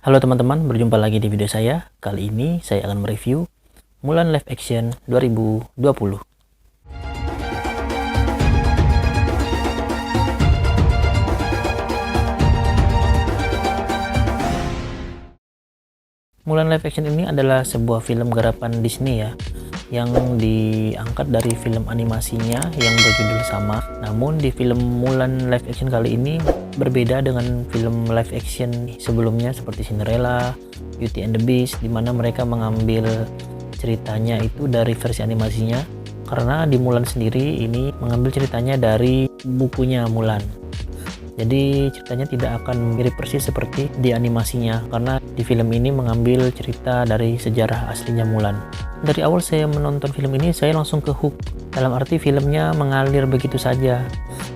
Halo teman-teman, berjumpa lagi di video saya. Kali ini saya akan mereview Mulan Live Action 2020. Mulan Live Action ini adalah sebuah film garapan Disney ya, yang diangkat dari film animasinya yang berjudul sama. Namun di film Mulan Live Action kali ini berbeda dengan film live action sebelumnya seperti Cinderella, Beauty and the Beast, di mana mereka mengambil ceritanya itu dari versi animasinya. Karena di Mulan sendiri ini mengambil ceritanya dari bukunya Mulan. Jadi ceritanya tidak akan mirip persis seperti di animasinya, karena di film ini mengambil cerita dari sejarah aslinya Mulan. Dari awal saya menonton film ini, saya langsung ke hook. Dalam arti filmnya mengalir begitu saja,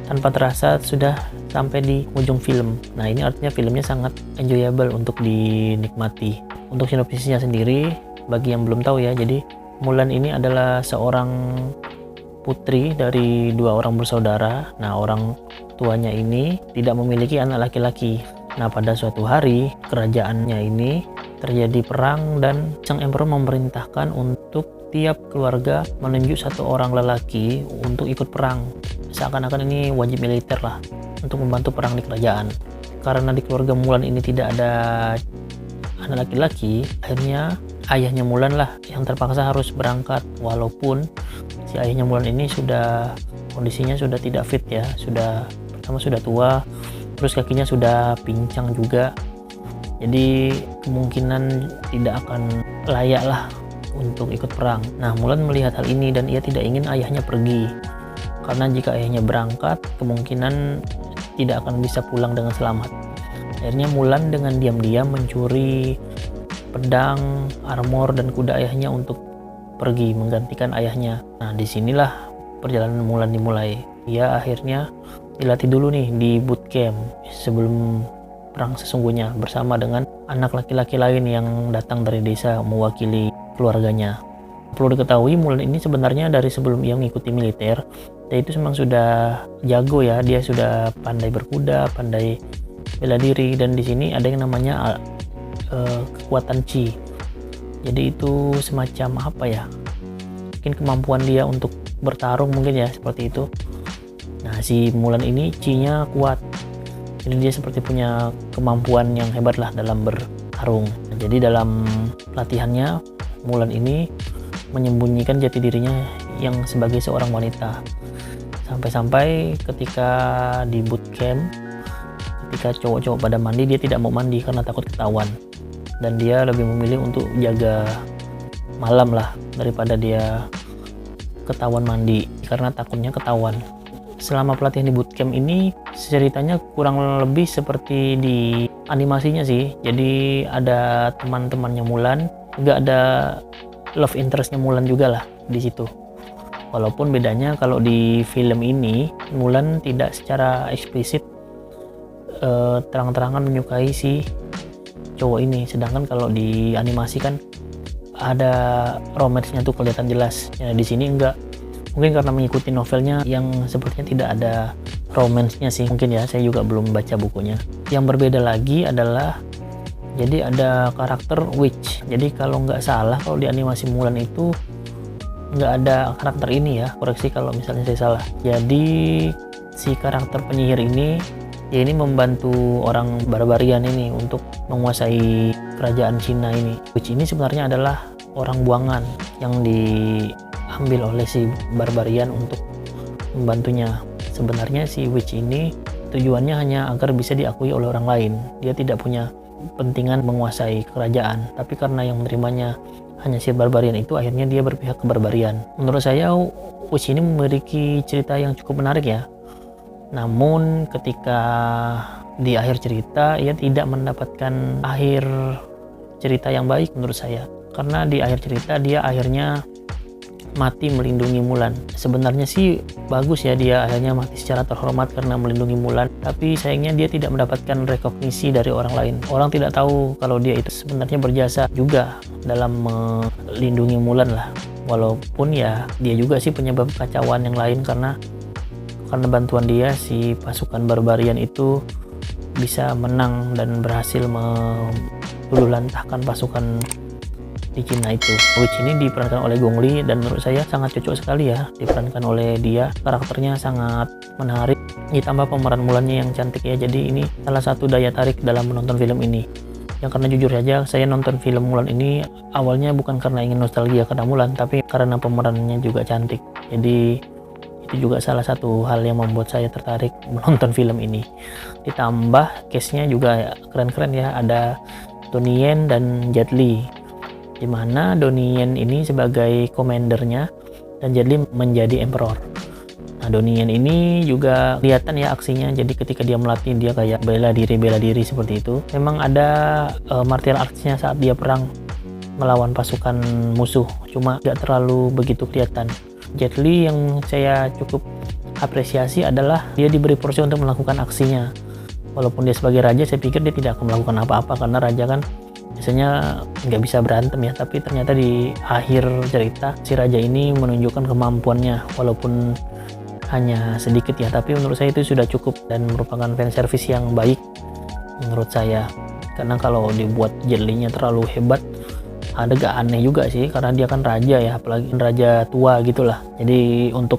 tanpa terasa sudah sampai di ujung film. Nah, ini artinya filmnya sangat enjoyable untuk dinikmati. Untuk sinopsisnya sendiri, bagi yang belum tahu ya, jadi Mulan ini adalah seorang putri dari dua orang bersaudara. Nah, orang tuanya ini tidak memiliki anak laki-laki. Nah, pada suatu hari kerajaannya ini terjadi perang dan sang emperor memerintahkan untuk tiap keluarga menunjuk satu orang lelaki untuk ikut perang. Seakan-akan ini wajib militer lah untuk membantu perang di kerajaan. Karena di keluarga Mulan ini tidak ada anak laki-laki, akhirnya ayahnya Mulan lah yang terpaksa harus berangkat, walaupun si ayahnya Mulan ini kondisinya sudah tidak fit ya, pertama sudah tua, terus kakinya sudah pincang juga, jadi kemungkinan tidak akan layak lah untuk ikut perang. Nah, Mulan melihat hal ini dan ia tidak ingin ayahnya pergi, karena jika ayahnya berangkat kemungkinan tidak akan bisa pulang dengan selamat. Akhirnya Mulan dengan diam-diam mencuri pedang, armor, dan kuda ayahnya untuk pergi menggantikan ayahnya. Nah, disinilah perjalanan Mulan dimulai. Ia akhirnya dilatih dulu nih di bootcamp sebelum perang sesungguhnya bersama dengan anak laki-laki lain yang datang dari desa mewakili keluarganya. Perlu diketahui, Mulan ini sebenarnya dari sebelum ia mengikuti militer, dia itu memang sudah jago ya, dia sudah pandai berkuda, pandai bela diri, dan di sini ada yang namanya kekuatan Qi. Jadi itu semacam apa ya, mungkin kemampuan dia untuk bertarung mungkin ya, seperti itu. Nah, si Mulan ini Qi-nya kuat, jadi dia seperti punya kemampuan yang hebat lah dalam bertarung. Nah, jadi dalam latihannya Mulan ini menyembunyikan jati dirinya yang sebagai seorang wanita, sampai-sampai ketika di bootcamp, ketika cowok-cowok pada mandi, dia tidak mau mandi karena takut ketahuan, dan dia lebih memilih untuk jaga malam lah daripada dia ketahuan mandi karena takutnya ketahuan. Selama pelatihan di bootcamp ini ceritanya kurang lebih seperti di animasinya sih. Jadi ada teman-temannya Mulan, juga ada love interestnya Mulan juga lah di situ. Walaupun bedanya kalau di film ini Mulan tidak secara eksplisit terang-terangan menyukai si cowok ini, sedangkan kalau di animasi kan ada romance-nya tuh kelihatan jelas ya. Di sini enggak, mungkin karena mengikuti novelnya yang sepertinya tidak ada romance-nya sih, mungkin ya, saya juga belum baca bukunya. Yang berbeda lagi adalah jadi ada karakter witch. Jadi kalau nggak salah, kalau di animasi Mulan itu nggak ada karakter ini ya, koreksi kalau misalnya saya salah. Jadi si karakter penyihir ini, dia ini membantu orang barbarian ini untuk menguasai kerajaan Cina ini. Witch ini sebenarnya adalah orang buangan yang diambil oleh si barbarian untuk membantunya. Sebenarnya si witch ini tujuannya hanya agar bisa diakui oleh orang lain. Dia tidak punya kepentingan menguasai kerajaan, tapi karena yang menerimanya hanya si barbarian itu, akhirnya dia berpihak ke barbarian. Menurut saya witch ini memiliki cerita yang cukup menarik ya. Namun ketika di akhir cerita, ia tidak mendapatkan akhir cerita yang baik menurut saya. Karena di akhir cerita dia akhirnya mati melindungi Mulan. Sebenarnya sih bagus ya, dia akhirnya mati secara terhormat karena melindungi Mulan. Tapi sayangnya dia tidak mendapatkan rekognisi dari orang lain. Orang tidak tahu kalau dia itu sebenarnya berjasa juga dalam melindungi Mulan lah. Walaupun ya dia juga sih penyebab kekacauan yang lain, karena bantuan dia si pasukan barbarian itu bisa menang dan berhasil luluhlantahkan pasukan di Cina itu. Witch ini diperankan oleh Gong Li dan menurut saya sangat cocok sekali ya diperankan oleh dia. Karakternya sangat menarik, ditambah pemeran Mulannya yang cantik ya. Jadi ini salah satu daya tarik dalam menonton film ini. Yang karena jujur saja saya nonton film Mulan ini awalnya bukan karena ingin nostalgia karena Mulan, tapi karena pemerannya juga cantik. Jadi itu juga salah satu hal yang membuat saya tertarik menonton film ini. Ditambah case-nya juga keren-keren ya, ada Donnie Yen dan Jet Li, di mana Donnie Yen ini sebagai komandernya dan Jet Li menjadi emperor. Nah, Donnie Yen ini juga kelihatan ya aksinya, jadi ketika dia melatih dia kayak bela diri seperti itu. Memang ada martial arts-nya saat dia perang melawan pasukan musuh, cuma gak terlalu begitu kelihatan. Jet Li yang saya cukup apresiasi adalah dia diberi porsi untuk melakukan aksinya. Walaupun dia sebagai raja, saya pikir dia tidak akan melakukan apa-apa karena raja kan biasanya nggak bisa berantem ya, tapi ternyata di akhir cerita si raja ini menunjukkan kemampuannya walaupun hanya sedikit ya, tapi menurut saya itu sudah cukup dan merupakan fan service yang baik menurut saya. Karena kalau dibuat Jet Li-nya terlalu hebat agak aneh juga sih, karena dia kan raja ya, apalagi raja tua gitulah. Jadi untuk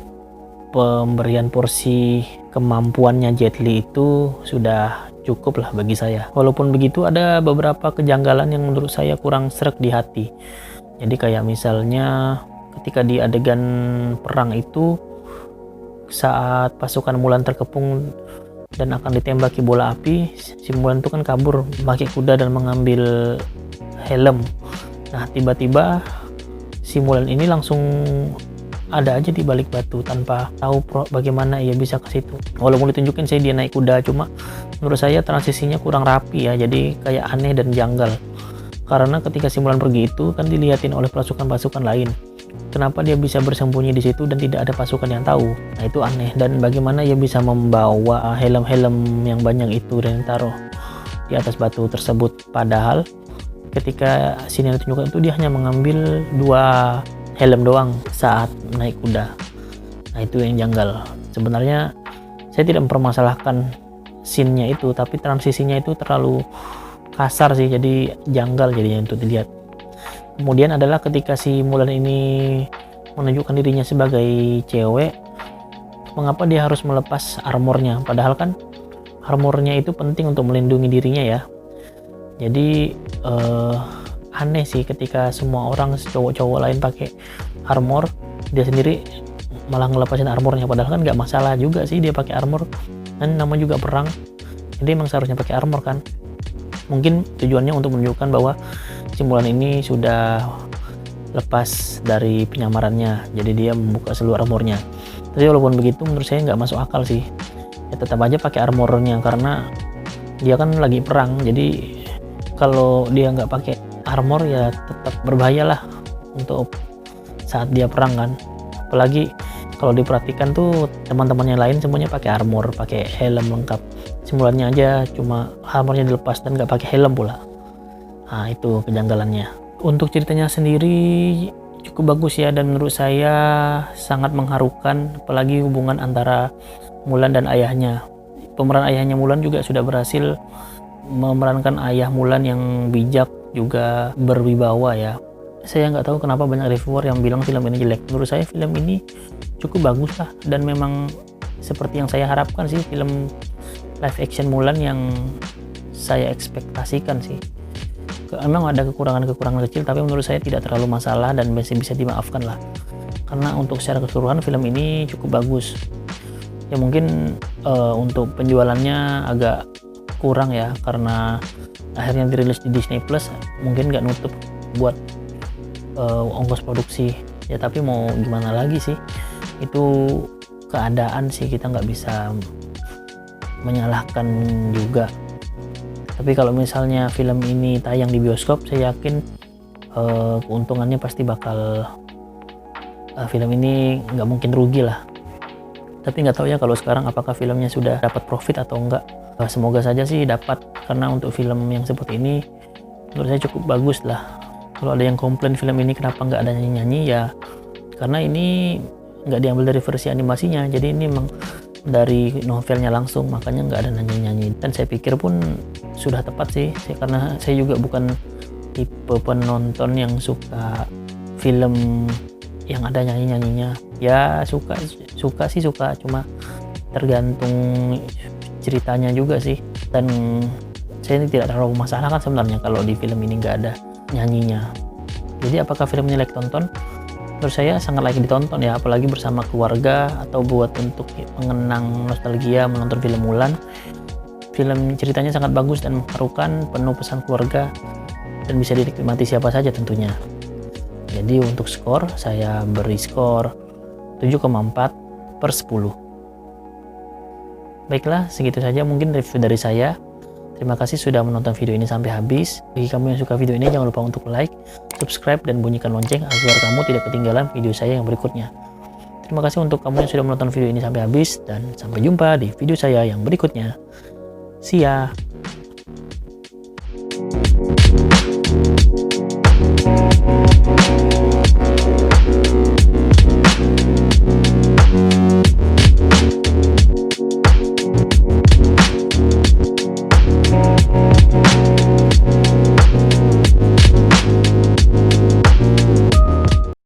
pemberian porsi kemampuannya Jet Li itu sudah cukup lah bagi saya. Walaupun begitu ada beberapa kejanggalan yang menurut saya kurang sreg di hati. Jadi kayak misalnya ketika di adegan perang itu saat pasukan Mulan terkepung dan akan ditembaki bola api, si Mulan itu kan kabur pakai kuda dan mengambil helm. Nah tiba-tiba si Mulan ini langsung ada aja di balik batu tanpa tahu bagaimana ia bisa ke situ. Walaupun ditunjukin saya dia naik kuda, cuma menurut saya transisinya kurang rapi ya, jadi kayak aneh dan janggal. Karena ketika si Mulan pergi itu kan dilihatin oleh pasukan-pasukan lain. Kenapa dia bisa bersembunyi di situ dan tidak ada pasukan yang tahu? Nah itu aneh. Dan bagaimana ia bisa membawa helm-helm yang banyak itu dan taruh di atas batu tersebut? Padahal ketika sini ditunjukkan itu dia hanya mengambil 2 helm doang saat naik kuda. Nah itu yang janggal. Sebenarnya saya tidak mempermasalahkan scene-nya itu, tapi transisinya itu terlalu kasar sih, jadi janggal jadinya untuk dilihat. Kemudian adalah ketika si Mulan ini menunjukkan dirinya sebagai cewek, mengapa dia harus melepas armornya? Padahal kan armornya itu penting untuk melindungi dirinya ya. Jadi aneh sih ketika semua orang cowok-cowok lain pakai armor, dia sendiri malah ngelepasin armornya. Padahal kan nggak masalah juga sih dia pakai armor, kan nama juga perang, jadi emang seharusnya pakai armor kan. Mungkin tujuannya untuk menunjukkan bahwa si Mulan ini sudah lepas dari penyamarannya, jadi dia membuka seluruh armornya. Tapi walaupun begitu menurut saya nggak masuk akal sih, ya tetap aja pakai armornya karena dia kan lagi perang. Jadi kalau dia nggak pakai armor ya tetap berbahaya lah untuk saat dia perang kan. Apalagi kalau diperhatikan tuh teman-temannya lain semuanya pakai armor, pakai helm lengkap. Simulannya aja cuma armornya dilepas dan nggak pakai helm pula. Nah itu kejanggalannya. Untuk ceritanya sendiri cukup bagus ya, dan menurut saya sangat mengharukan, apalagi hubungan antara Mulan dan ayahnya. Pemeran ayahnya Mulan juga sudah berhasil memerankan ayah Mulan yang bijak, juga berwibawa ya. Saya nggak tahu kenapa banyak reviewer yang bilang film ini jelek. Menurut saya film ini cukup bagus lah, dan memang seperti yang saya harapkan sih, film live action Mulan yang saya ekspektasikan sih. Memang ada kekurangan-kekurangan kecil, tapi menurut saya tidak terlalu masalah dan masih bisa dimaafkan lah. Karena untuk secara keseluruhan film ini cukup bagus. Ya mungkin untuk penjualannya agak kurang ya, karena akhirnya dirilis di Disney Plus, mungkin nggak nutup buat ongkos produksi ya. Tapi mau gimana lagi sih, itu keadaan sih, kita nggak bisa menyalahkan juga. Tapi kalau misalnya film ini tayang di bioskop, saya yakin keuntungannya pasti bakal film ini nggak mungkin rugi lah. Tapi nggak tahu ya kalau sekarang apakah filmnya sudah dapat profit atau enggak. Semoga saja sih dapat, karena untuk film yang seperti ini menurut saya cukup bagus lah. Kalau ada yang komplain film ini kenapa nggak ada nyanyi-nyanyi, ya karena ini nggak diambil dari versi animasinya, jadi ini memang dari novelnya langsung, makanya nggak ada nyanyi-nyanyi. Dan saya pikir pun sudah tepat sih, karena saya juga bukan tipe penonton yang suka film yang ada nyanyi-nyanyinya. Ya suka sih suka, cuma tergantung ceritanya juga sih. Dan saya ini tidak terlalu masalah kan sebenarnya kalau di film ini nggak ada nyanyinya. Jadi apakah film ini layak tonton? Menurut saya sangat layak ditonton ya, apalagi bersama keluarga atau buat untuk mengenang nostalgia menonton film Mulan. Film ceritanya sangat bagus dan mengharukan, penuh pesan keluarga, dan bisa dinikmati siapa saja tentunya. Jadi untuk skor, saya beri skor 7,4/10. Baiklah, segitu saja mungkin review dari saya. Terima kasih sudah menonton video ini sampai habis. Bagi kamu yang suka video ini, jangan lupa untuk like, subscribe, dan bunyikan lonceng agar kamu tidak ketinggalan video saya yang berikutnya. Terima kasih untuk kamu yang sudah menonton video ini sampai habis, dan sampai jumpa di video saya yang berikutnya. See ya!